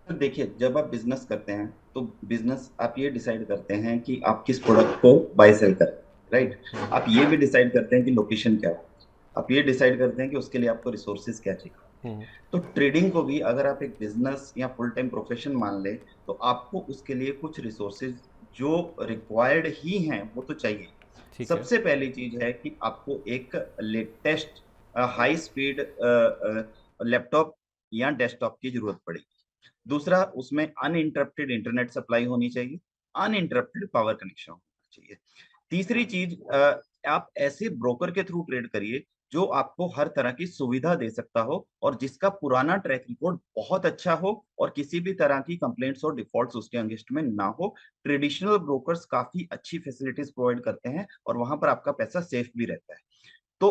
तो देखिए, जब आप बिजनेस करते हैं तो बिजनेस आप ये डिसाइड करते हैं कि आप किस प्रोडक्ट को बाय सेल करें, राइट। आप ये भी डिसाइड करते हैं कि लोकेशन क्या है, आप ये डिसाइड करते हैं कि उसके लिए आपको रिसोर्सेज क्या चाहिए। हम्म। तो ट्रेडिंग को भी अगर आप एक बिजनेस या फुल टाइम प्रोफेशन मान ले, तो आपको उसके लिए कुछ रिसोर्सेज जो रिक्वायर्ड ही हैं वो तो चाहिए। ठीक है। सबसे पहली चीज है कि आपको एक लेटेस्ट हाई स्पीड लैपटॉप या डेस्कटॉप की जरूरत पड़ेगी। दूसरा, उसमें अनइंटरप्टेड इंटरनेट सप्लाई होनी चाहिए, अनइंटरप्टेड पावर कनेक्शन होना चाहिए। तीसरी चीज, आप ऐसे ब्रोकर के थ्रू ट्रेड करिए जो आपको हर तरह की सुविधा दे सकता हो और जिसका पुराना ट्रैक रिकॉर्ड बहुत अच्छा हो और किसी भी तरह की कंप्लेंट्स और डिफॉल्ट्स उसके अगेंस्ट में ना हो। ट्रेडिशनल ब्रोकर्स काफी अच्छी फैसिलिटीज प्रोवाइड करते हैं और वहां पर आपका पैसा सेफ भी रहता है। तो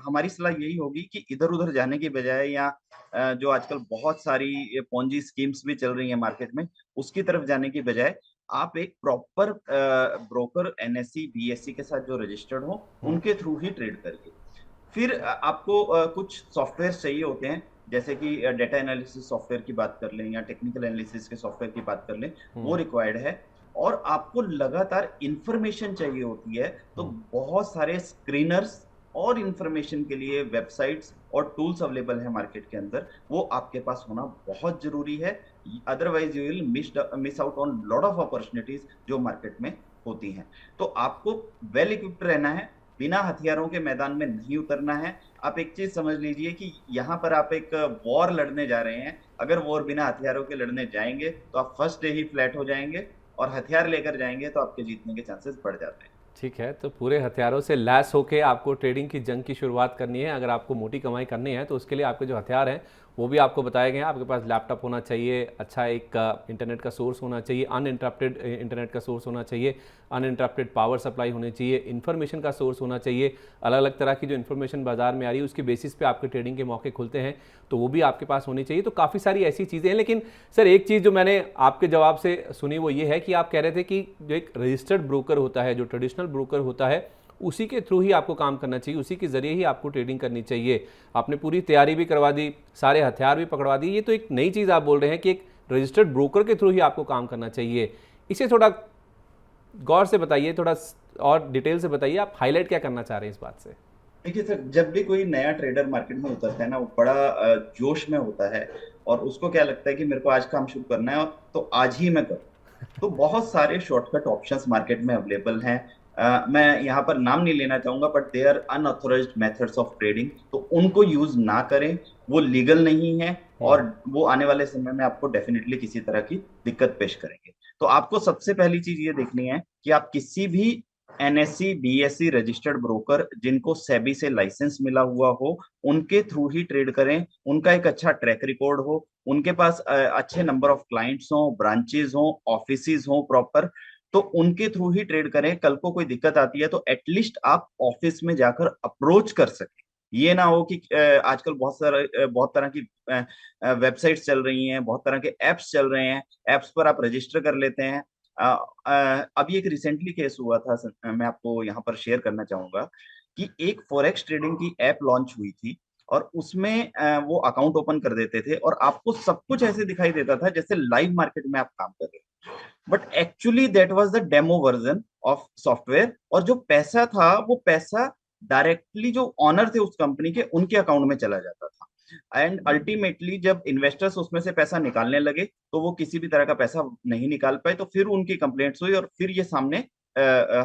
हमारी सलाह यही होगी कि इधर-उधर जाने की बजाय या जो आजकल बहुत सारी पोंजी स्कीम्स भी चल रही हैं मार्केट में, उसकी तरफ जाने की बजाय आप एक प्रॉपर ब्रोकर एनएसई, बीएसई के साथ जो रजिस्टर्ड हो, हम्म। उनके थ्रू ही ट्रेड करिए। फिर आपको कुछ सॉफ्टवेयर चाहिए होते हैं, जैसे कि डेटा एनालिसिस सॉफ्टवेयर की बात कर लें या टेक्निकल एनालिसिस के सॉफ्टवेयर की बात कर लें, वो हम्म। रिक्वायर्ड है। और आपको लगातार इंफॉर्मेशन चाहिए होती है, तो हम्म। बहुत सारे स्क्रीनर्स और इंफॉर्मेशन के लिए वेबसाइट्स और टूल्स अवेलेबल है मार्केट के अंदर, वो आपके पास होना बहुत जरूरी है। Otherwise you will miss out on lot of opportunities जो मार्केट में होती हैं। तो आपको वेल इक्विप्ड रहना है, बिना हथियारों के मैदान में नहीं उतरना है। आप एक चीज समझ लीजिए कि यहाँ पर आप एक वॉर लड़ने जा रहे हैं। अगर वॉर बिना हथियारों के लड़ने जाएंगे तो आप फर्स्ट डे ही फ्लैट हो जाएंगे, और हथियार लेकर जाएंगे तो आपके जीतने के चांसेस बढ़ जाते हैं। ठीक है, तो पूरे हथियारों से लैस होके आपको ट्रेडिंग की जंग की शुरुआत करनी है। अगर आपको मोटी कमाई करनी है तो उसके लिए आपके जो हथियार हैं वो भी आपको बताए गए हैं। आपके पास लैपटॉप होना चाहिए, अच्छा एक इंटरनेट का सोर्स होना चाहिए, अनइंटरप्टेड इंटरनेट का सोर्स होना चाहिए, अनइंटरप्टेड पावर सप्लाई होनी चाहिए, इन्फॉर्मेशन का सोर्स होना चाहिए। अलग अलग तरह की जो इन्फॉर्मेशन बाजार में आ रही है उसके बेसिस पे आपके ट्रेडिंग के मौके खुलते हैं, तो वो भी आपके पास होनी चाहिए। तो काफ़ी सारी ऐसी चीज़ें हैं। लेकिन सर एक चीज़ जो मैंने आपके जवाब से सुनी वो ये है कि आप कह रहे थे कि जो एक रजिस्टर्ड ब्रोकर होता है, जो ट्रेडिशनल ब्रोकर होता है, उसी के थ्रू ही आपको काम करना चाहिए, उसी के ज़रिए ही आपको ट्रेडिंग करनी चाहिए। आपने पूरी तैयारी भी करवा दी, सारे हथियार भी पकड़वा दी। ये तो एक नई चीज़ आप बोल रहे हैं कि एक रजिस्टर्ड ब्रोकर के थ्रू ही आपको काम करना चाहिए। इसे थोड़ा गौर से बताइए, थोड़ा और डिटेल से बताइए, आप हाईलाइट क्या करना चाह रहे हैं इस बात से? देखिए सर, जब भी कोई नया ट्रेडर मार्केट में उतरता है ना, वो बड़ा जोश में होता है और उसको क्या लगता है कि मेरे को आज काम शुरू करना है और तो आज ही मैं करूँ। तो बहुत सारे शॉर्टकट ऑप्शंस मार्केट में अवेलेबल हैं। मैं यहाँ पर नाम नहीं लेना चाहूंगा, but they are unauthorised methods of trading, तो उनको यूज ना करें। वो लीगल नहीं है और वो आने वाले समय में आपको डेफिनेटली किसी तरह की दिक्कत पेश करेंगे। तो आपको सबसे पहली चीज ये देखनी है कि आप किसी भी एनएससी बीएससी रजिस्टर्ड ब्रोकर जिनको सेबी से लाइसेंस मिला हुआ हो, उनके थ्रू ही ट्रेड करें। उनका एक अच्छा ट्रैक रिकॉर्ड हो, उनके पास अच्छे नंबर ऑफ क्लाइंट्स हो, ब्रांचेस हो, ऑफिसेज हो प्रॉपर, तो उनके थ्रू ही ट्रेड करें। कल को कोई दिक्कत आती है तो एटलीस्ट आप ऑफिस में जाकर अप्रोच कर सकें। ये ना हो कि आजकल बहुत तरह की वेबसाइट्स चल रही हैं, बहुत तरह के एप्स चल रहे हैं, एप्स पर आप रजिस्टर कर लेते हैं। अभी एक रिसेंटली केस हुआ था, मैं आपको यहाँ पर शेयर करना चाहूंगा कि एक फॉरेक्स ट्रेडिंग की ऐप लॉन्च हुई थी और उसमें वो अकाउंट ओपन कर देते थे और आपको सब कुछ ऐसे दिखाई देता था जैसे लाइव मार्केट में आप काम कर रहे हो, but actually that was the demo version of software. और जो पैसा था वो पैसा डायरेक्टली जो ऑनर थे उस कंपनी के, उनके अकाउंट में चला जाता था। एंड अल्टीमेटली जब इन्वेस्टर्स उसमें से पैसा निकालने लगे तो वो किसी भी तरह का पैसा नहीं निकाल पाए, तो फिर उनकी कंप्लेंट्स हुई और फिर ये सामने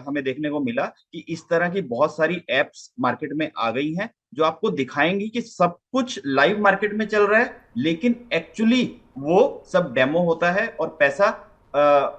हमें देखने को मिला कि इस तरह की बहुत सारी एप्स मार्केट में आ गई हैं जो आपको दिखाएंगी कि सब कुछ लाइव मार्केट में चल रहा है, लेकिन एक्चुअली वो सब डेमो होता है और पैसा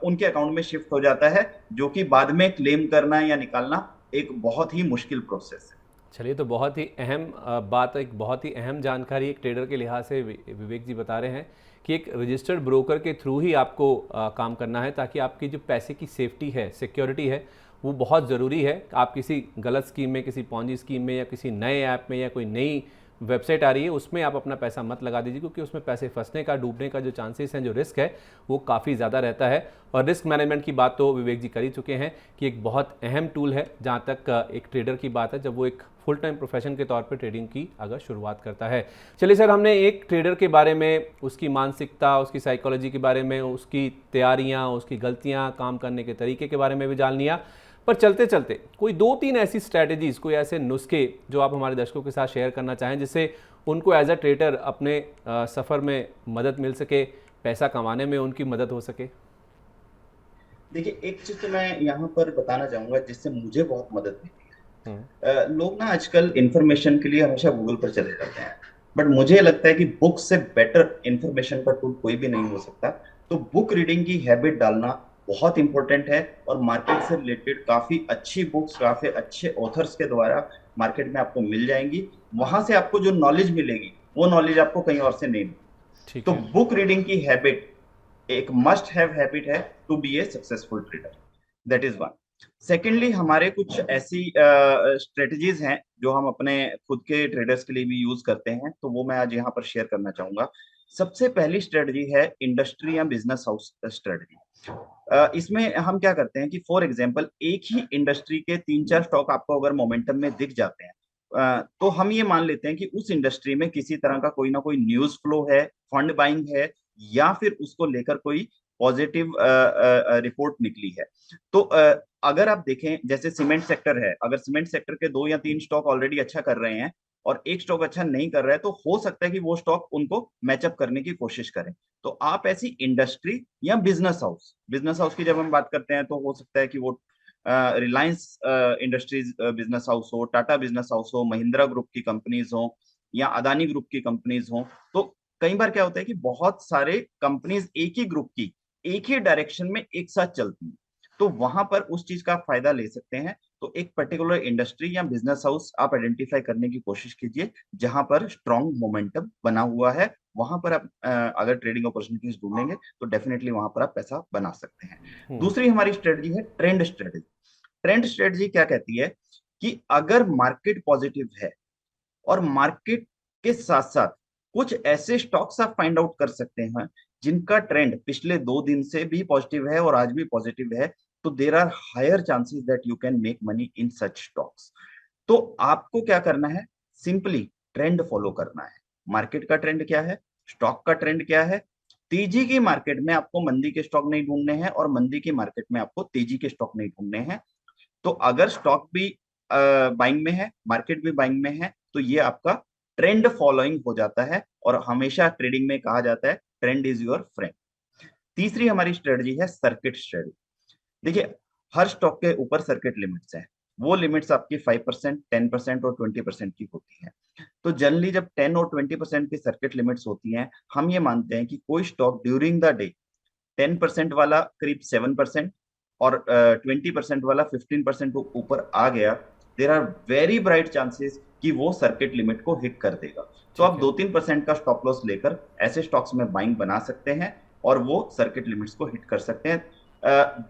उनके अकाउंट में शिफ्ट हो जाता है, जो कि बाद में क्लेम करना या निकालना एक बहुत ही मुश्किल प्रोसेस है। चलिए, तो बहुत ही अहम बात, एक बहुत ही अहम जानकारी एक ट्रेडर के लिहाज से विवेक जी बता रहे हैं कि एक रजिस्टर्ड ब्रोकर के थ्रू ही आपको काम करना है, ताकि आपकी जो पैसे की सेफ्टी है, सिक्योरिटी है, वो बहुत ज़रूरी है। आप किसी गलत स्कीम में, किसी पॉन्जी स्कीम में या किसी नए ऐप में या कोई नई वेबसाइट आ रही है उसमें आप अपना पैसा मत लगा दीजिए, क्योंकि उसमें पैसे फंसने का, डूबने का जो चांसेस हैं, जो रिस्क है, वो काफ़ी ज़्यादा रहता है। और रिस्क मैनेजमेंट की बात तो विवेक जी कर ही चुके हैं कि एक बहुत अहम टूल है जहाँ तक एक ट्रेडर की बात है, जब वो एक फुल टाइम प्रोफेशन के तौर पे ट्रेडिंग की अगर शुरुआत करता है। चलिए सर, हमने एक ट्रेडर के बारे में, उसकी मानसिकता, उसकी साइकोलॉजी के बारे में, उसकी तैयारियाँ, उसकी गलतियाँ, काम करने के तरीके के बारे में भी जान लिया। पर चलते चलते कोई 2-3 ऐसी स्ट्रैटेजीज, कोई ऐसे नुस्खे जो आप हमारे दर्शकों के साथ शेयर करना चाहें, जिससे उनको एज अ ट्रेडर अपने सफ़र में मदद मिल सके, पैसा कमाने में उनकी मदद हो सके? देखिए, एक चीज तो मैं यहाँ पर बताना चाहूंगा जिससे मुझे बहुत मदद मिली हम्म। है। लोग ना आजकल इंफॉर्मेशन के लिए हमेशा गूगल पर चले जाते हैं, बट मुझे लगता है कि बुक से बेटर इंफॉर्मेशन का टूल कोई भी नहीं हो सकता। तो बुक रीडिंग की हैबिट डालना बहुत इंपॉर्टेंट है और मार्केट से रिलेटेड काफी अच्छी बुक्स, काफी अच्छे ऑथर्स के द्वारा मार्केट में आपको मिल जाएंगी। वहां से आपको जो नॉलेज मिलेगी वो नॉलेज आपको कहीं और से नहीं मिलेगी। ठीक तो है। बुक रीडिंग की हैबिट एक मस्ट हैव हैबिट है to be a successful trader. That is one. Secondly, हमारे कुछ ऐसी स्ट्रेटजीज हैं जो हम अपने खुद के ट्रेडर्स के लिए भी यूज करते हैं, तो वो मैं आज यहाँ पर शेयर करना चाहूंगा। सबसे पहली स्ट्रेटजी है इंडस्ट्री या बिजनेस हाउस स्ट्रेटजी। इसमें हम क्या करते हैं कि फॉर एग्जांपल एक ही इंडस्ट्री के तीन चार स्टॉक आपको अगर मोमेंटम में दिख जाते हैं, तो हम ये मान लेते हैं कि उस इंडस्ट्री में किसी तरह का कोई ना कोई न्यूज फ्लो है, फंड बाइंग है, या फिर उसको लेकर कोई पॉजिटिव रिपोर्ट निकली है। तो अगर आप देखें, जैसे सीमेंट सेक्टर है, अगर सीमेंट सेक्टर के दो या तीन स्टॉक ऑलरेडी अच्छा कर रहे हैं और एक स्टॉक अच्छा नहीं कर रहा है, तो हो सकता है कि वो स्टॉक उनको मैचअप करने की कोशिश करें। तो आप ऐसी इंडस्ट्री या बिजनेस हाउस की जब हम बात करते हैं तो हो सकता है कि वो रिलायंस इंडस्ट्रीज बिजनेस हाउस हो, टाटा बिजनेस हाउस हो, महिंद्रा ग्रुप की कंपनीज हो, या अदानी ग्रुप की कंपनीज हो। तो कई बार क्या होता है कि बहुत सारे कंपनीज एक ही ग्रुप की एक ही डायरेक्शन में एक साथ चलती हैं, तो वहां पर उस चीज का आप फायदा ले सकते हैं। तो एक पर्टिकुलर इंडस्ट्री या बिजनेस हाउस आप आइडेंटिफाई करने की कोशिश कीजिए जहां पर स्ट्रॉन्ग मोमेंटम बना हुआ है। वहां पर आप अगर ट्रेडिंग अपॉर्चुनिटीज ढूंढेंगे तो डेफिनेटली वहां पर आप पैसा बना सकते हैं। हम्म। दूसरी हमारी स्ट्रेटजी है ट्रेंड स्ट्रेटजी। ट्रेंड स्ट्रेटजी क्या कहती है कि अगर मार्केट पॉजिटिव है और मार्केट के साथ साथ कुछ ऐसे स्टॉक्स आप फाइंड आउट कर सकते हैं जिनका ट्रेंड पिछले 2 दिन से भी पॉजिटिव है और आज भी पॉजिटिव है, तो there are higher chances that you can make money in such stocks. तो आपको क्या करना है, सिंपली ट्रेंड फॉलो करना है। मार्केट का ट्रेंड क्या है, स्टॉक का ट्रेंड क्या है। तेजी की मार्केट में आपको मंदी के स्टॉक नहीं ढूंढने हैं और मंदी की मार्केट में आपको तेजी के स्टॉक नहीं ढूंढने हैं। तो अगर स्टॉक भी बाइंग में है, मार्केट भी बाइंग में है, तो ये आपका ट्रेंड फॉलोइंग हो जाता है। और हमेशा ट्रेडिंग में कहा जाता है ट्रेंड इज योर फ्रेंड। तीसरी हमारी स्ट्रेटजी है सर्किट स्ट्रेटजी। देखिए, हर स्टॉक के ऊपर सर्किट लिमिट्स हैं। वो लिमिट्स आपकी 5%, 10% और 20% की होती है। तो जनरली जब 10 और 20% की सर्किट लिमिट्स होती हैं, हम ये मानते हैं कि कोई स्टॉक ड्यूरिंग द डे 10% वाला करीब 7% और 20% वाला 15% ऊपर आ गया, there are very bright chances कि वो सर्किट लिमिट को हिट कर देगा। तो ठीक आप है। 2-3% का स्टॉप लॉस लेकर ऐसे स्टॉक्स में बाइंग बना सकते हैं और वो सर्किट लिमिट्स को हिट कर सकते हैं।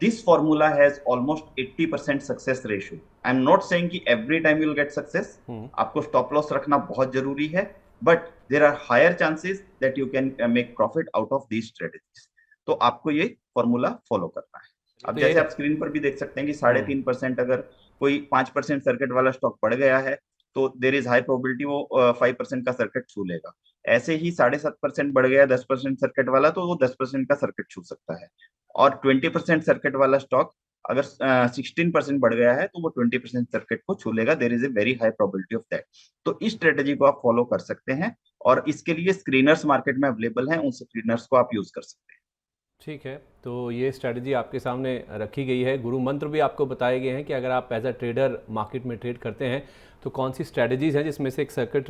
This formula has almost 80% success ratio. I am not saying कि every time you will get success, आपको स्टॉप लॉस रखना बहुत जरूरी है, but there are higher chances that you can make profit out of these strategies. तो आपको ये formula follow करना है। अब तो जैसे ये आप स्क्रीन पर भी देख सकते हैं कि 3.5% अगर कोई 5% सर्किट वाला स्टॉक बढ़ गया है, तो देर इज हाई प्रोबेबिलिटी वो 5% का सर्किट छू लेगा। ऐसे ही 7.5% बढ़ गया 10% सर्किट वाला, तो वो 10% का सर्किट छू सकता है। और 20% सर्किट वाला स्टॉक अगर 16% बढ़ गया है, तो वो 20% सर्किट को छू लेगा। There is a very high probability of that. तो इस स्ट्रेटेजी को आप फॉलो कर सकते हैं और इसके लिए स्क्रीनर्स मार्केट में अवेलेबल हैं, उन स्क्रीनर्स को आप यूज कर सकते हैं। ठीक है। तो ये स्ट्रैटेजी आपके सामने रखी गई है, गुरु मंत्र भी आपको बताए गए हैं कि अगर आप एज अ ट्रेडर मार्केट में ट्रेड करते हैं तो कौन सी स्ट्रैटेजीज हैं, जिसमें से एक सर्किट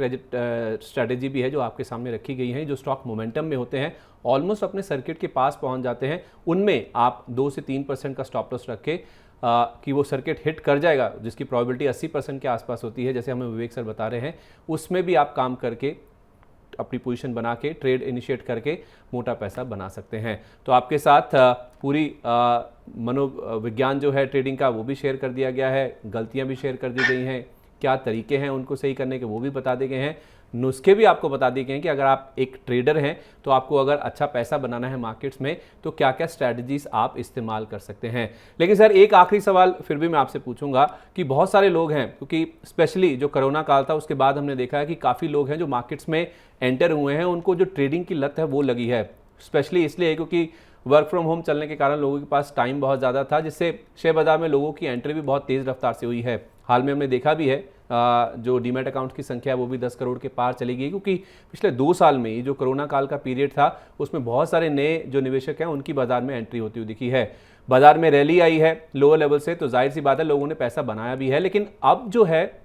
स्ट्रैटेजी भी है जो आपके सामने रखी गई है। जो स्टॉक मोमेंटम में होते हैं, ऑलमोस्ट अपने सर्किट के पास पहुंच जाते हैं, उनमें आप 2 से 3% का स्टॉप लॉस रख के कि वो सर्किट हिट कर जाएगा, जिसकी प्रोबेबिलिटी 80% के आसपास होती है, जैसे हमें विवेक सर बता रहे हैं, उसमें भी आप काम करके अपनी पोजीशन बना के ट्रेड इनिशिएट करके मोटा पैसा बना सकते हैं। तो आपके साथ पूरी मनोविज्ञान जो है ट्रेडिंग का वो भी शेयर कर दिया गया है, गलतियां भी शेयर कर दी गई हैं, क्या तरीके हैं उनको सही करने के वो भी बता दिए गए हैं, नुस्खे भी आपको बता दिए गए हैं कि अगर आप एक ट्रेडर हैं तो आपको अगर अच्छा पैसा बनाना है मार्केट्स में तो क्या क्या स्ट्रैटेजीज आप इस्तेमाल कर सकते हैं। लेकिन सर, एक आखिरी सवाल फिर भी मैं आपसे पूछूंगा कि बहुत सारे लोग हैं, क्योंकि स्पेशली जो कोरोना काल था उसके बाद हमने देखा है कि काफ़ी लोग हैं जो मार्केट्स में एंटर हुए हैं, उनको जो ट्रेडिंग की लत है वो लगी है। स्पेशली इसलिए क्योंकि वर्क फ्रॉम होम चलने के कारण लोगों के पास टाइम बहुत ज़्यादा था, जिससे शेयर बाजार में लोगों की एंट्री भी बहुत तेज़ रफ्तार से हुई है। हाल में हमने देखा भी है जो डीमैट अकाउंट की संख्या है वो भी 10 करोड़ के पार चली गई, क्योंकि पिछले 2 साल में ये जो कोरोना काल का पीरियड था उसमें बहुत सारे नए जो निवेशक हैं उनकी बाजार में एंट्री होती हुई दिखी है। बाजार में रैली आई है लोअर लेवल से, तो जाहिर सी बात है लोगों ने पैसा बनाया भी है, लेकिन अब जो है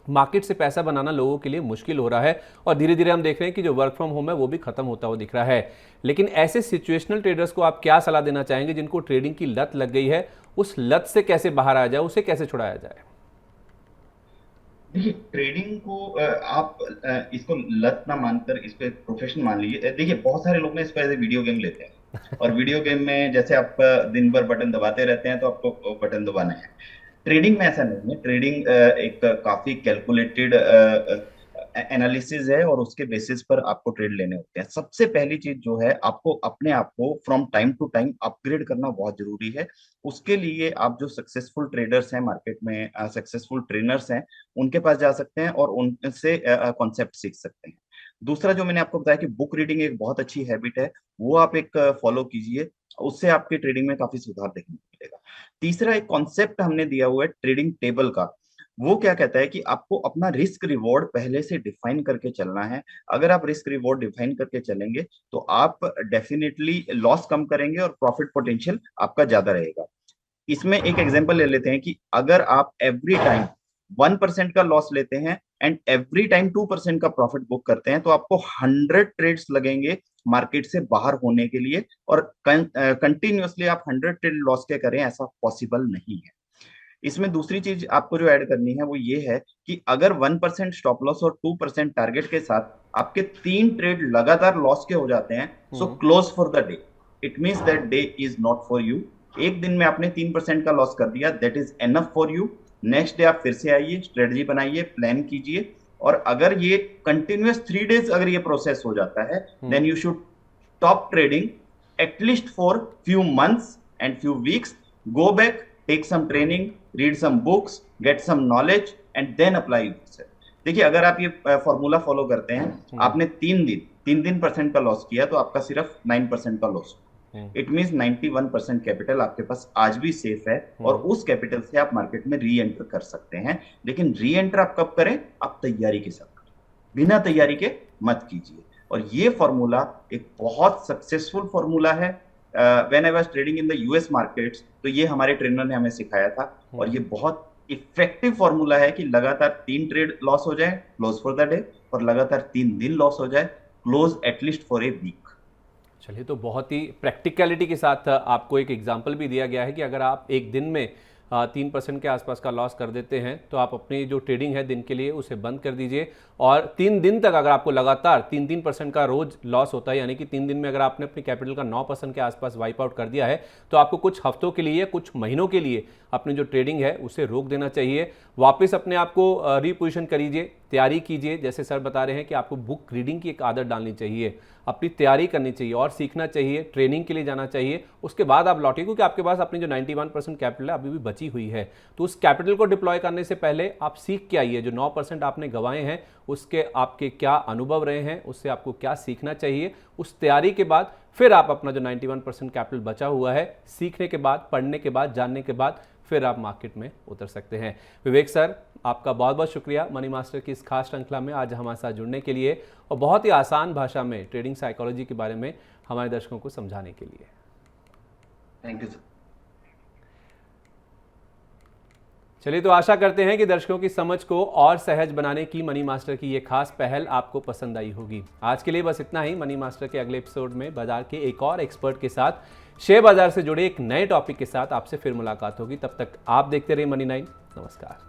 मार्केट से पैसा बनाना लोगों के लिए मुश्किल हो रहा है और धीरे धीरे हम देख रहे हैं कि जो वर्क फ्रॉम होम है वो भी खत्म होता हुआ दिख रहा है। लेकिन ऐसे सिचुएशनल ट्रेडर्स को आप क्या सलाह देना चाहेंगे जिनको ट्रेडिंग की लत लग गई है, उस लत से कैसे बाहर आया जाए, उसे कैसे छुड़ाया जाए? देखिए ट्रेडिंग को आप इसको लत ना मानकर इसको एक प्रोफेशन मान लीजिए। देखिए बहुत सारे लोग ना इसको एज ए वीडियो गेम लेते हैं, और वीडियो गेम में जैसे आप दिन भर बटन दबाते रहते हैं तो आपको बटन दबाना है। ट्रेडिंग में ऐसा नहीं है। ट्रेडिंग एक काफी कैलकुलेटेड एनालिसिस है, और उसके बेसिस पर आपको ट्रेड लेने होते हैं। सबसे पहली चीज जो है, आपको अपने आप को from time to time upgrade करना बहुत जरूरी है। उसके लिए आप जो सक्सेसफुल ट्रेडर्स हैं मार्केट में, सक्सेसफुल ट्रेनर्स हैं, उनके पास जा सकते हैं और उनसे कॉन्सेप्ट सीख सकते हैं। दूसरा जो मैंने आपको बताया कि बुक रीडिंग एक बहुत अच्छी हैबिट है, वो आप एक फॉलो कीजिए, उससे आपके ट्रेडिंग में काफी सुधार देखने को मिलेगा। तीसरा एक कॉन्सेप्ट हमने दिया हुआ है ट्रेडिंग टेबल का। वो क्या कहता है कि आपको अपना रिस्क रिवॉर्ड पहले से डिफाइन करके चलना है। अगर आप रिस्क रिवॉर्ड डिफाइन करके चलेंगे तो आप डेफिनेटली लॉस कम करेंगे और प्रॉफिट पोटेंशियल आपका ज्यादा रहेगा। इसमें एक एग्जांपल ले लेते हैं कि अगर आप एवरी टाइम 1% का लॉस लेते हैं एंड एवरी टाइम 2% का प्रॉफिट बुक करते हैं, तो आपको 100 ट्रेड्स लगेंगे मार्केट से बाहर होने के लिए, और कंटिन्यूअसली आप 100 ट्रेड लॉस के करें, ऐसा पॉसिबल नहीं है। इसमें दूसरी चीज आपको जो ऐड करनी है वो ये है कि अगर 1% स्टॉप लॉस और 2% टारगेट के साथ आपके 3 ट्रेड लगातार लॉस के हो जाते हैं, so close for the day. It means that day is not for you. एक दिन में आपने 3% का लॉस कर दिया, that is enough for you. Next day आप फिर से आइए, स्ट्रेटजी बनाइए, प्लान कीजिए, और अगर ये कंटिन्यूअस 3 डेज अगर ये प्रोसेस हो जाता है, then you should stop trading at least for few months and few weeks. Go back, take some training, read some books, get some knowledge, and then apply yourself. देखिए अगर आप ये formula follow करते हैं, आपने 3 दिन का लॉस किया, तो आपका सिर्फ 9% का लॉस। इट मीन 91% कैपिटल आपके पास आज भी सेफ है, और उस कैपिटल से आप मार्केट में री एंटर कर सकते हैं। लेकिन री एंटर आप कब करें? आप तैयारी के साथ करें, बिना तैयारी के मत कीजिए। और ये फॉर्मूला एक बहुत सक्सेसफुल फॉर्मूला है। When I was trading in the US markets, तो ये हमारे ट्रेनर ने हमें सिखाया था, और ये बहुत इफेक्टिव फॉर्मूला है कि लगातार 3 ट्रेड लॉस हो जाए, क्लोज फॉर द डे, और लगातार 3 दिन लॉस हो जाए, close at least for a week. चलिए, तो बहुत ही प्रैक्टिकलिटी के साथ आपको एक एग्जाम्पल भी दिया गया है कि अगर आप एक दिन में 3% के आसपास का लॉस कर देते हैं तो आप अपनी जो ट्रेडिंग है दिन के लिए उसे बंद कर दीजिए, और 3 दिन तक अगर आपको लगातार 3% का रोज लॉस होता है, यानी कि 3 दिन में अगर आपने अपनी कैपिटल का 9% के आसपास वाइप आउट कर दिया है, तो आपको कुछ हफ्तों के लिए, कुछ महीनों के लिए अपनी जो ट्रेडिंग है उसे रोक देना चाहिए। वापस अपने आप को रीपोजिशन करिए, तैयारी कीजिए। जैसे सर बता रहे हैं कि आपको बुक रीडिंग की एक आदत डालनी चाहिए, अपनी तैयारी करनी चाहिए और सीखना चाहिए, ट्रेनिंग के लिए जाना चाहिए। उसके बाद आप लौटिए, क्योंकि आपके पास अपनी जो 91% कैपिटल है अभी भी बची हुई है, तो उस कैपिटल को डिप्लॉय करने से पहले आप सीख के आइए। जो 9% आपने गंवाए हैं उसके आपके क्या अनुभव रहे हैं, उससे आपको क्या सीखना चाहिए। उस तैयारी के बाद फिर आप अपना जो 91% कैपिटल बचा हुआ है, सीखने के बाद, पढ़ने के बाद, जानने के बाद फिर आप मार्केट में उतर सकते हैं। विवेक सर, आपका बहुत बहुत शुक्रिया मनी मास्टर की इस खास श्रृंखला में आज हमारे साथ जुड़ने के लिए, और बहुत ही आसान भाषा में ट्रेडिंग साइकोलॉजी के बारे में हमारे दर्शकों को समझाने के लिए। Thank you sir. चलिए, तो आशा करते हैं कि दर्शकों की समझ को और सहज बनाने की मनी मास्टर की ये खास पहल आपको पसंद आई होगी। आज के लिए बस इतना ही। मनी मास्टर के अगले एपिसोड में बाजार के एक और एक्सपर्ट के साथ, शेयर बाजार से जुड़े एक नए टॉपिक के साथ आपसे फिर मुलाकात होगी। तब तक आप देखते रहिए मनी 9। नमस्कार।